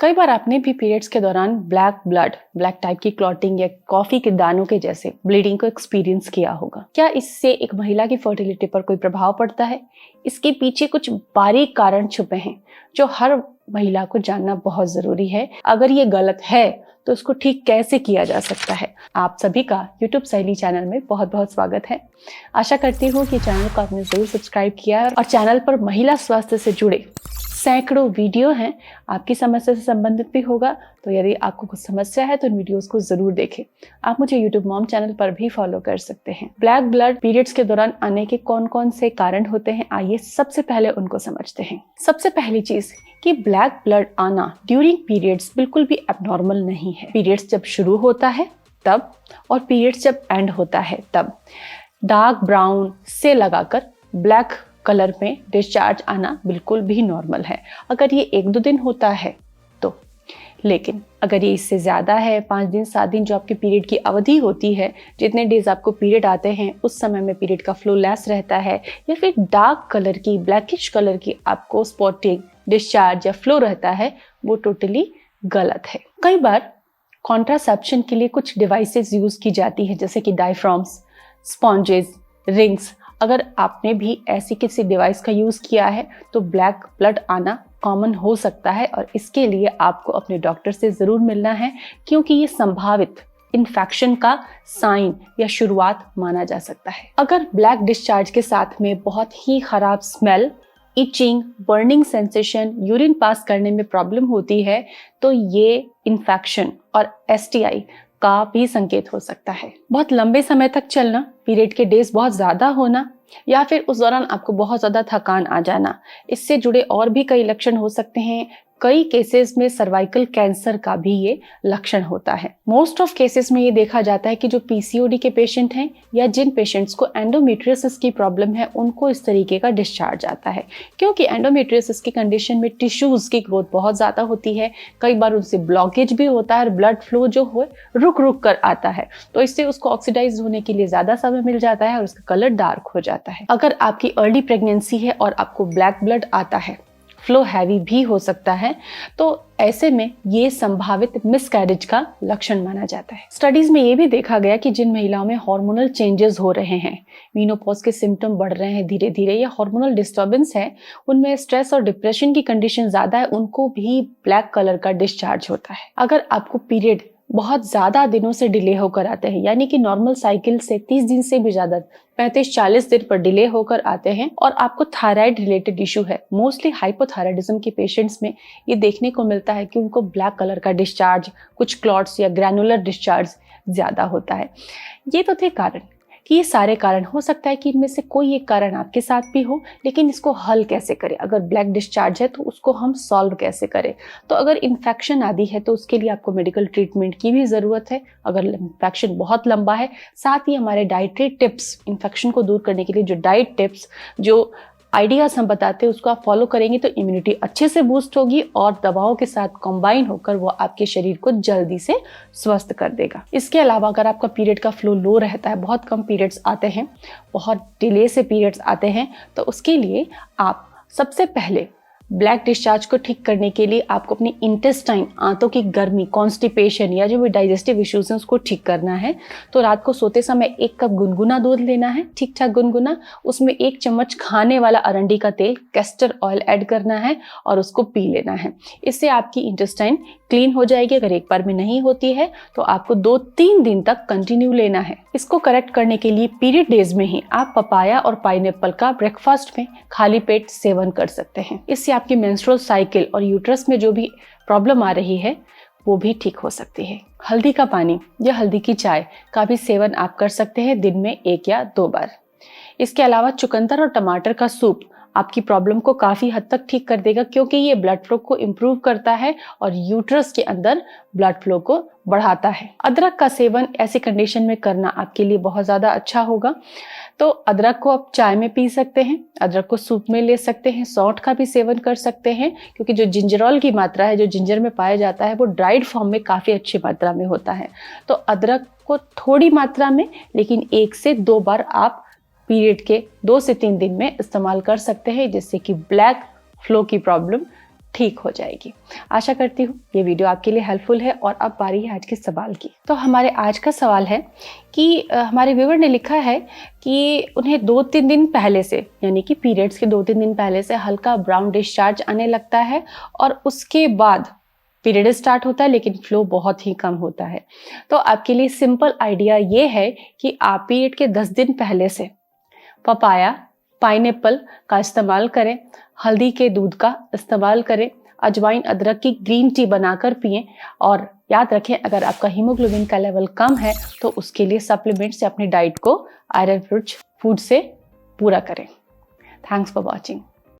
कई बार आपने भी पीरियड्स के दौरान ब्लैक टाइप की क्लॉटिंग या कॉफी के दानों के जैसे ब्लीडिंग को एक्सपीरियंस किया होगा। क्या इससे एक महिला की फर्टिलिटी पर कोई प्रभाव पड़ता है? इसके पीछे कुछ बारीक कारण छुपे हैं जो हर महिला को जानना बहुत जरूरी है। अगर ये गलत है तो उसको ठीक कैसे किया जा सकता है। आप सभी का यूट्यूब सहेली चैनल में बहुत बहुत स्वागत है। आशा करती हूँ कि चैनल को आपने जरूर सब्सक्राइब किया है और चैनल पर महिला स्वास्थ्य से जुड़े सैकड़ों वीडियो हैं। आपकी समस्या से संबंधित भी होगा, तो यदि आपको कुछ समस्या है तो इन वीडियोस को जरूर देखें। आप मुझे यूट्यूब मॉम चैनल पर भी फॉलो कर सकते हैं। ब्लैक ब्लड पीरियड्स के दौरान आने के कौन कौन से कारण होते हैं, आइए सबसे पहले उनको समझते हैं। सबसे पहली चीज कि ब्लैक ब्लड आना ड्यूरिंग पीरियड्स बिल्कुल भी एबनॉर्मल नहीं है। पीरियड्स जब शुरू होता है तब और पीरियड्स जब एंड होता है तब डार्क ब्राउन से लगाकर ब्लैक कलर में डिस्चार्ज आना बिल्कुल भी नॉर्मल है। अगर ये 1-2 दिन होता है तो, लेकिन अगर ये इससे ज्यादा है, 5 दिन 7 दिन जो आपके पीरियड की अवधि होती है, जितने डेज आपको पीरियड आते हैं उस समय में पीरियड का फ्लो लेस रहता है, या फिर डार्क कलर की ब्लैकिश कलर की आपको स्पॉटिंग डिस्चार्ज या फ्लो रहता है, वो टोटली गलत है। कई बार कॉन्ट्रासेप्शन के लिए कुछ डिवाइसेस यूज की जाती है, जैसे कि डायफ्राम्स, स्पॉन्जेस, रिंग्स। अगर आपने भी ऐसी किसी डिवाइस का यूज किया है तो ब्लैक ब्लड आना कॉमन हो सकता है और इसके लिए आपको अपने डॉक्टर से जरूर मिलना है, क्योंकि ये संभावित इन्फेक्शन का साइन या शुरुआत माना जा सकता है। अगर ब्लैक डिस्चार्ज के साथ में बहुत ही खराब smell, itching, burning sensation, urine pass करने में प्रॉब्लम होती है तो ये इन्फेक्शन और STI का भी संकेत हो सकता है। बहुत लंबे समय तक चलना, पीरियड के डेज बहुत ज्यादा होना, या फिर उस दौरान आपको बहुत ज्यादा थकान आ जाना, इससे जुड़े और भी कई लक्षण हो सकते हैं। कई केसेस में सर्वाइकल कैंसर का भी ये लक्षण होता है। मोस्ट ऑफ केसेस में ये देखा जाता है कि जो PCOD के पेशेंट हैं या जिन पेशेंट्स को एंडोमेट्रियोसिस की प्रॉब्लम है उनको इस तरीके का डिस्चार्ज आता है, क्योंकि एंडोमेट्रियोसिस की कंडीशन में टिश्यूज की ग्रोथ बहुत ज्यादा होती है। कई बार उनसे ब्लॉकेज भी होता है और ब्लड फ्लो जो हो रुक रुक कर आता है, तो इससे उसको ऑक्सीडाइज होने के लिए ज्यादा समय मिल जाता है और उसका कलर डार्क हो जाता है। अगर आपकी अर्ली प्रेगनेंसी है और आपको ब्लैक ब्लड आता है, फ्लो हैवी भी हो सकता है, तो ऐसे में ये संभावित मिसकैरेज का लक्षण माना जाता है। स्टडीज में ये भी देखा गया कि जिन महिलाओं में हार्मोनल चेंजेस हो रहे हैं, मीनोपॉज के सिम्टम बढ़ रहे हैं धीरे धीरे, या हार्मोनल डिस्टर्बेंस है, उनमें स्ट्रेस और डिप्रेशन की कंडीशन ज्यादा है, उनको भी ब्लैक कलर का डिस्चार्ज होता है। अगर आपको पीरियड बहुत ज्यादा दिनों से डिले होकर आते हैं, यानी कि नॉर्मल साइकिल से 30 दिन से भी ज्यादा 35-40 दिन पर डिले होकर आते हैं, और आपको थायराइड रिलेटेड इशू है, मोस्टली हाइपोथायराइडिज्म के पेशेंट्स में ये देखने को मिलता है कि उनको ब्लैक कलर का डिस्चार्ज, कुछ क्लॉट्स या ग्रैनुलर डिस्चार्ज ज्यादा होता है। ये तो थे कारण कि ये सारे कारण हो सकता है कि इनमें से कोई एक कारण आपके साथ भी हो, लेकिन इसको हल कैसे करें। अगर ब्लैक डिस्चार्ज है तो उसको हम सॉल्व कैसे करें। तो अगर इन्फेक्शन आदि है तो उसके लिए आपको मेडिकल ट्रीटमेंट की भी जरूरत है। अगर इन्फेक्शन बहुत लंबा है, साथ ही हमारे डाइटरी टिप्स, इन्फेक्शन को दूर करने के लिए जो डाइट टिप्स, जो आइडियाज हम बताते हैं, उसको आप फॉलो करेंगे तो इम्यूनिटी अच्छे से बूस्ट होगी और दवाओं के साथ कंबाइन होकर वो आपके शरीर को जल्दी से स्वस्थ कर देगा। इसके अलावा अगर आपका पीरियड का फ्लो लो रहता है, बहुत कम पीरियड्स आते हैं, बहुत डिले से पीरियड्स आते हैं, तो उसके लिए आप सबसे पहले ब्लैक डिस्चार्ज को ठीक करने के लिए आपको अपनी इंटेस्टाइन, आंतों की गर्मी, कॉन्स्टिपेशन या जो भी डाइजेस्टिव इश्यूज हैं उसको ठीक करना है। तो रात को सोते समय 1 कप गुनगुना दूध लेना है, ठीक ठाक गुनगुना, उसमें 1 चम्मच खाने वाला अरंडी का तेल, कैस्टर ऑयल ऐड करना है और उसको पी लेना है। इससे आपकी इंटेस्टाइन क्लीन हो जाएगी। अगर एक बार में नहीं होती है तो आपको 2-3 दिन तक कंटिन्यू लेना है। इसको करेक्ट करने के लिए पीरियड डेज में ही आप पपाया और पाइनएप्पल का ब्रेकफास्ट में खाली पेट सेवन कर सकते हैं। इससे आपकी मेंस्ट्रुअल साइकिल और यूट्रस में जो भी प्रॉब्लम आ रही है वो भी ठीक हो सकती है। हल्दी का पानी या हल्दी की चाय का भी सेवन आप कर सकते हैं दिन में 1 या 2 बार। इसके अलावा चुकंदर और टमाटर का सूप आपकी प्रॉब्लम को काफी हद तक ठीक कर देगा, क्योंकि ये ब्लड फ्लो को इम्प्रूव करता है और यूट्रस के अंदर ब्लड फ्लो को बढ़ाता है। अदरक का सेवन ऐसी कंडीशन में करना आपके लिए बहुत ज्यादा अच्छा होगा। तो अदरक को आप चाय में पी सकते हैं, अदरक को सूप में ले सकते हैं, सौंठ का भी सेवन कर सकते हैं, क्योंकि जो जिंजरॉल की मात्रा है, जो जिंजर में पाया जाता है, वो ड्राइड फॉर्म में काफी अच्छी मात्रा में होता है। तो अदरक को थोड़ी मात्रा में, लेकिन 1 से 2 बार आप पीरियड के 2 से 3 दिन में इस्तेमाल कर सकते हैं, जिससे कि ब्लैक फ्लो की प्रॉब्लम ठीक हो जाएगी। आशा करती हूँ ये वीडियो आपके लिए हेल्पफुल है। और अब बारी है आज के सवाल की। तो हमारे आज का सवाल है कि हमारे व्यूअर ने लिखा है कि उन्हें 2-3 दिन पहले से, यानी कि पीरियड्स के 2-3 दिन पहले से हल्का ब्राउन डिस्चार्ज आने लगता है और उसके बाद पीरियड स्टार्ट होता है लेकिन फ्लो बहुत ही कम होता है। तो आपके लिए सिंपल आइडिया ये है कि आप पीरियड के 10 दिन पहले से पपाया, पाइनएप्पल का इस्तेमाल करें, हल्दी के दूध का इस्तेमाल करें, अजवाइन अदरक की ग्रीन टी बनाकर पिएं। और याद रखें, अगर आपका हीमोग्लोबिन का लेवल कम है तो उसके लिए सप्लीमेंट से अपनी डाइट को आयरन रिच फूड से पूरा करें। Thanks for watching.